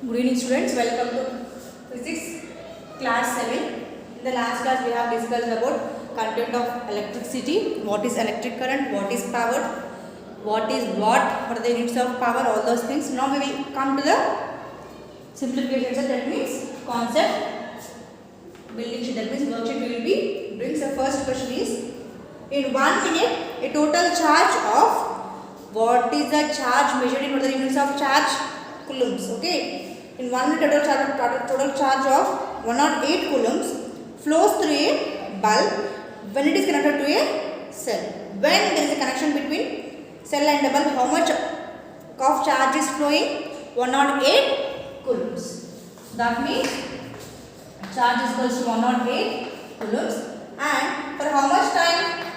Good evening students, welcome to physics class 7. In the last class we have discussed about content of electricity, what is electric current, what is power, what is watt, what are the units of power, all those things. Now we will come to the simplification, so that means concept building sheet, that means worksheet we will be doing. So first question is, in 1 minute a total charge of, what is the charge measured in, what are the units of charge? Coulombs. Okay, in 1 minute total charge of 108 coulombs flows through a bulb when it is connected to a cell. When there is a connection between cell and the bulb, how much of charge is flowing? 108 coulombs. That means charge is equals to 108 coulombs. And for how much time?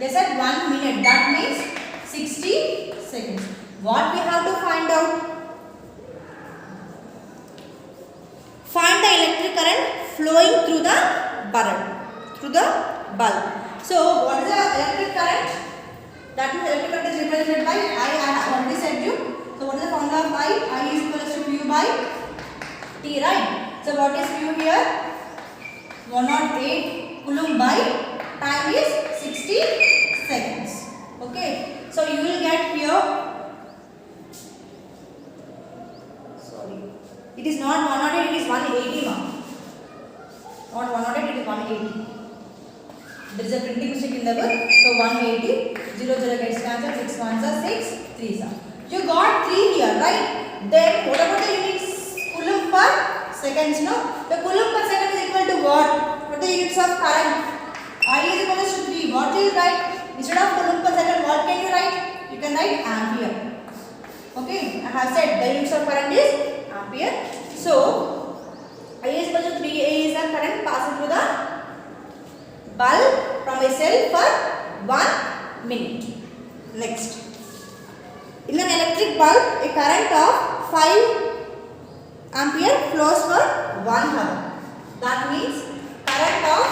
They said 1 minute. That means 60 seconds. What we have to find out? Find the electric current flowing through the bulb. So what is the electric current? That means electric current is represented by I have already said you. So what is the formula of I? I is equal to Q by T, right? So what is Q here? 108 coulomb by time is 60 seconds. Okay. So you will get here, sorry, it is not 108, it is 180 now. Not 108, it is 180. There is a printing mistake in the book. So 180, 0 gets cancelled, 6 ones are 6, 3s are. You got 3 here, right? Then what about the units? Coulomb per seconds, no? The coulomb per second is equal to what? What are the units of current? I is equal to 3. What will you write? Instead of coulomb per second, what can you write? You can write ampere. Okay, I have said the units of current is ampere. So, I is equal to 3A is the current passing through the bulb from a cell for 1 minute. Next, in an electric bulb, a current of 5 ampere flows for 1 hour. That means current of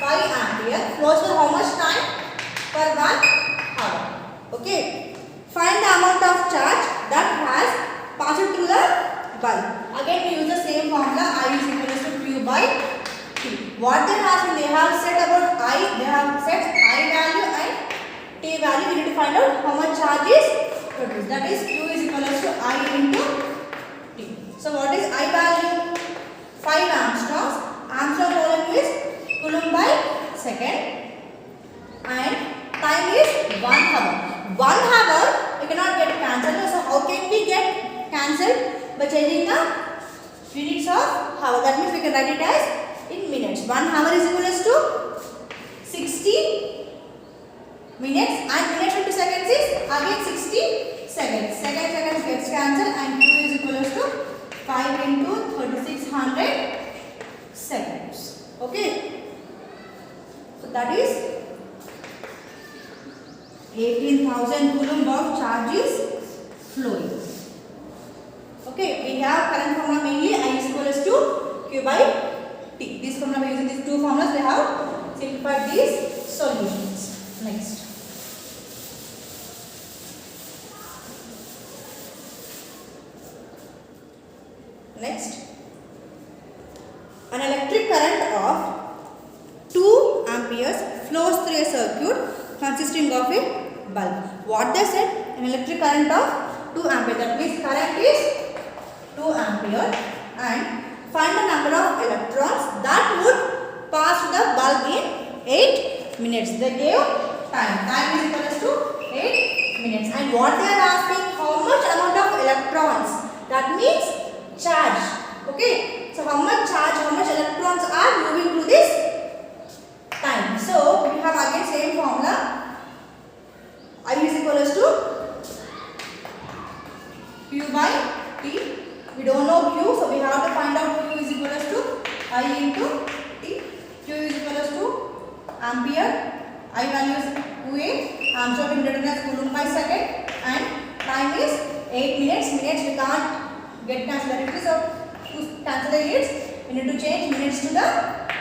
5 ampere flows for how much time? For 1 hour. Okay. Find the amount of charge that has passed through the bulb. Again we use the same formula. I is equal to Q by T. What they have asking, they have said about I, they have set I value and T value. We need to find out how much charge is produced. That is Q is equal to I into T. So what is I value? 5 angstroms. Angstrom volume is coulomb by second. And time is 1 hour. 1 hour you cannot get cancelled. So how can we get cancelled? By changing the units of hour. That means we can write it as in minutes. 1 hour is equal to 60 minutes and minutes into seconds is again 60 seconds. Seconds gets cancelled and Q is equal to 5 into 3600 seconds. Okay. So that is 18,000 coulomb of charge is flowing. Okay, we have current formula mainly I is equal to Q by T. This formula, using these two formulas, we have simplified these solutions. Next. An electric current of 2 amperes flows through a circuit consisting of a bulb. What they said? An electric current of 2 ampere. That means current is 2 ampere and find the number of electrons that would pass the bulb in 8 minutes. They gave time. Time is equal to 8 minutes. And what they are asking, how much amount of electrons? That means charge. Okay. So how much charge, how much electrons are moving through this time. So we have again same formula. I is equal to Q by T. We don't know Q, so we have to find out Q is equal to I into T. Q is equal to ampere. I value is 2A. Angstrom being written as coulomb by second. And time is 8 minutes. Minutes we can't get cancelled directly. So to cancel the units, we need to change minutes to the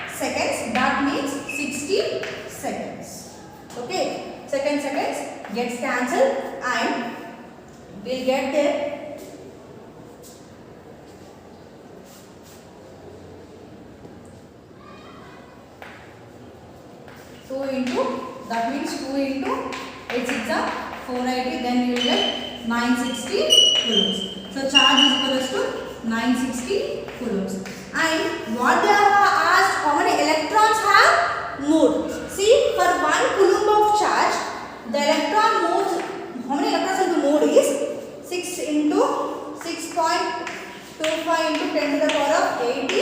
seconds. That means 60 seconds. Okay. Seconds gets cancelled and we'll get there means 2 into 8 6 are 480, then you will get 960 coulombs. So charge is equal to 960 coulombs. And what they have asked, how many electrons have moved? See, for 1 coulomb of charge, the electron moves, how many electrons have moved is 6 into 6.25 into 10 to the power of 80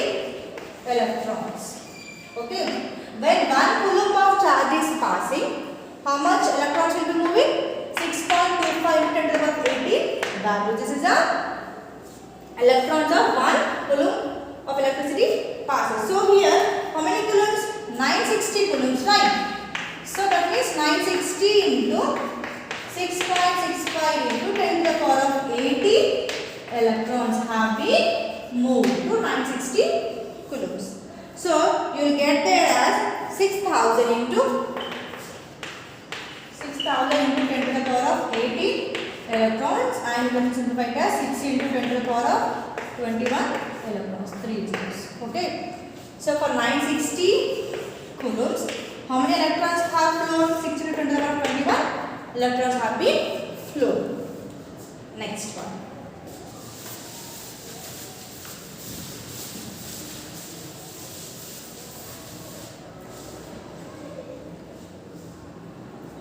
electrons. Okay. When 1 coulomb of charge is passing, how much electrons will be moving? 6.25 into 10 to the power of 80. Value. This is the electrons of 1 coulomb of electricity passes. So here, how many coulombs? 960 coulombs, right? So that means 960 into 6.65 into 10 to the power of 80 electrons have been moved to 960 coulombs. So you will get there as 6000 into 10 to the power of 80 electrons, and you can simplify it as 60 into 10 to the power of 21 electrons. 3 joules. Okay. So for 960 coulombs, how many electrons have flown? 60 into 10 to the power of 21 electrons have been flown. Next one.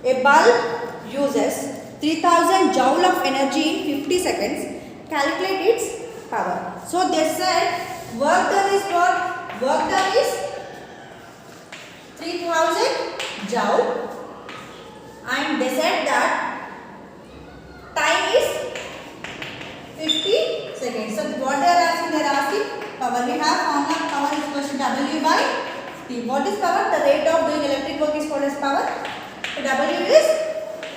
A bulb uses 3000 joule of energy in 50 seconds. Calculate its power. So they said work done is what? Work done is 3000 joule, and they said that time is 50 seconds. So what they are asking? They are asking power. We have formula power is equal to W by T. What is power? The rate of doing electric work is called as power. So W is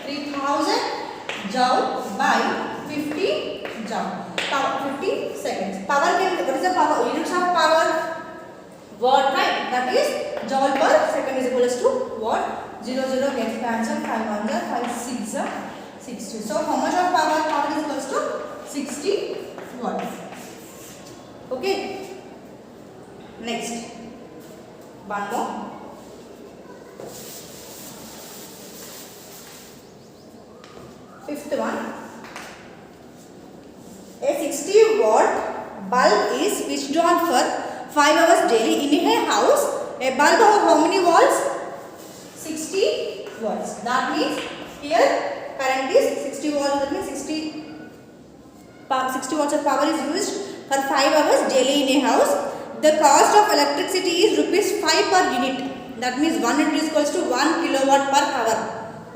3000 joule by 50 joule. Power 50 seconds. Power can, what is the power? Units of power? Watt, right? That is joule per second is equal to watt. 0 0 gets cancelled. 5 1 5 6 60. So how much of power? Power is equal to 60 watt. Okay. Next. One more. Fifth one. A 60 watt bulb is switched on for 5 hours daily in a house. A bulb of how many watts? 60 watts. That means here current is 60 watts. That means 60 watts of power is used for 5 hours daily in a house. The cost of electricity is rupees 5 per unit. That means 1 unit is equals to 1 kilowatt per hour.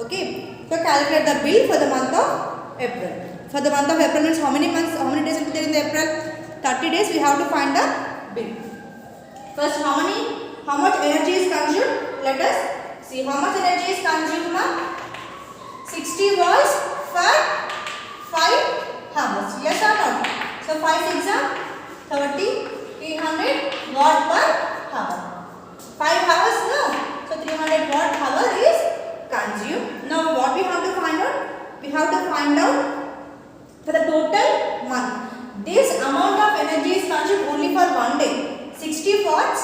Okay. So calculate the bill for the month of April. For the month of April means how many months, how many days will be there in the April? 30 days. We have to find the bill. First, how much energy is consumed? Let us see how much energy is consumed now. 60 watts for 5 hours. Yes or no? So 5 6 are 30, 300 watt per hour. 5 hours, no. So 300 watt hour is consumed. Now what we have to find out? We have to find out for the total month. This amount of energy is consumed only for 1 day. 60 watts,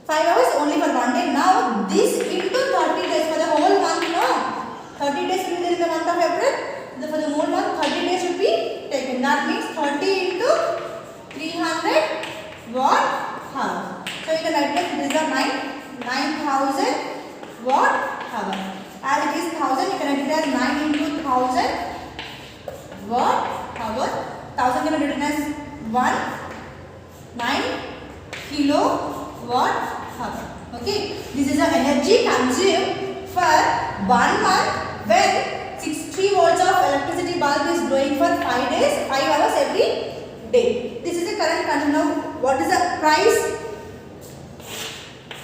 5 hours only for 1 day. Now this into 30 days for the whole month. No, 30 days will be there in the month of April. For the whole month 30 days should be taken. That means 30 into 300 watt hour. So you can write this is a 9000 watt hour. As it is 1000, you can write it as 9 into 1000 watt hour. 1000 can be written as 9 kilowatt hour. Okay, this is the energy consumed for 1 month when 60 volts of electricity bulb is blowing for 5 days, 5 hours every day. This is the current consumption. Now, what is the price?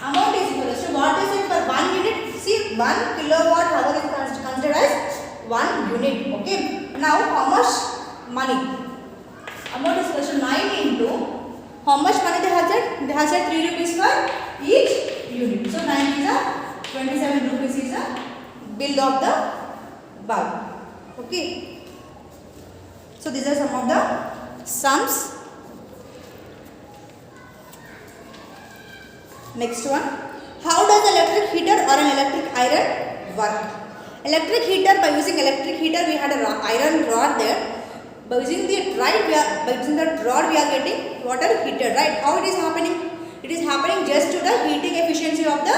Amount is equal to what is it for 1 unit? See, 1 kilowatt hour is considered as 1 unit. Okay. Now, how much money? Amount is equal to 9 into how much money they have said? They have said 3 rupees for each unit. So 9 is a 27 rupees is a bill of the bulb. Okay. So these are some of the sums. Next one. How does electric heater or an electric iron work. Electric heater, by using electric heater we had an iron rod there. By using the rod we are getting water heated, right? How it is happening? It is happening just to the heating efficiency of the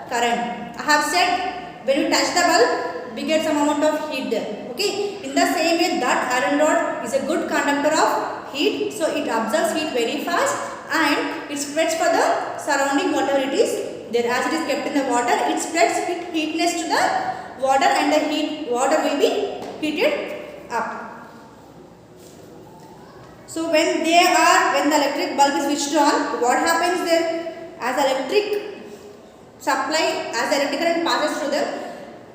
current. I have said when you touch the bulb, we get some amount of heat there. Okay. In the same way, that iron rod is a good conductor of heat, so it absorbs heat very fast and it spreads for the surrounding whatever it is there. As it is kept in the water, it spreads heatness to the water and the water will be heated up. So when the electric bulb is switched on, what happens there? As electric supply, as the electric current passes through the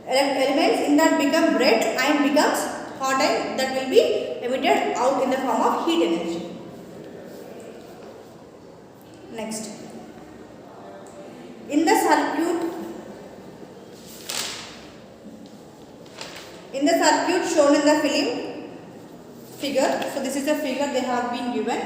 elements in that become red and becomes hot, and that will be emitted out in the form of heat energy. Next, in the circuit shown in the film figure, so this is the figure they have been given.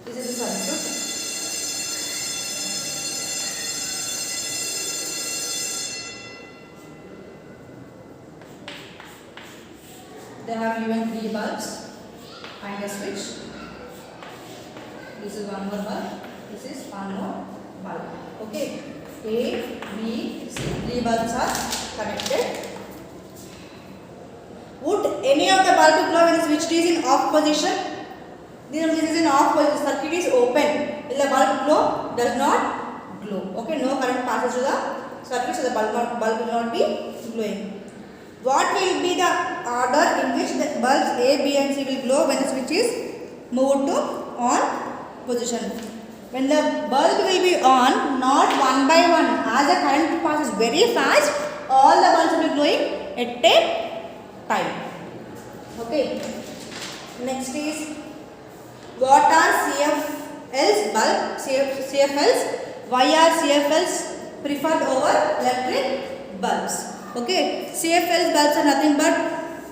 This is the circuit. They have given 3 bulbs and a switch. This is one more bulb. This is one more bulb. Okay. A, B, C. 3 bulbs are connected. Would any of the bulb glow when the switch is in off position? This is in off position. The circuit is open. Will the bulb glow? Does not glow. Okay. No current passes through the circuit, so the bulb will not be glowing. What will be the order in which the bulbs A, B and C will glow when the switch is moved to on position? When the bulb will be on, not one by one, as the current passes very fast, all the bulbs will be glowing at a time. Okay. Next is, what are CFLs bulb? CFLs. Why are CFLs preferred over electric bulbs? Okay, CFLs bulbs are nothing but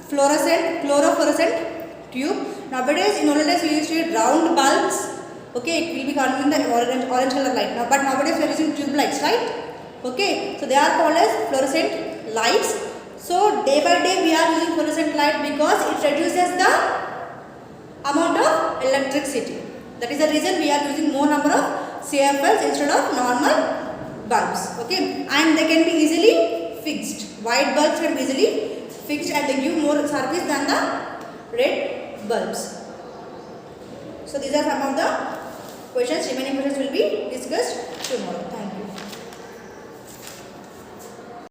chlorofluorescent tube. Nowadays, in older days we used to use round bulbs. Okay, it will be called in the orange color light. Now, but nowadays we are using tube lights, right? Okay, so they are called as fluorescent lights. So day by day we are using fluorescent light because it reduces the amount of electricity. That is the reason we are using more number of CFLs instead of normal bulbs. Okay, and they can be easily fixed. White bulbs can be easily fixed and they give more service than the red bulbs. So these are some of the questions. Remaining questions will be discussed tomorrow.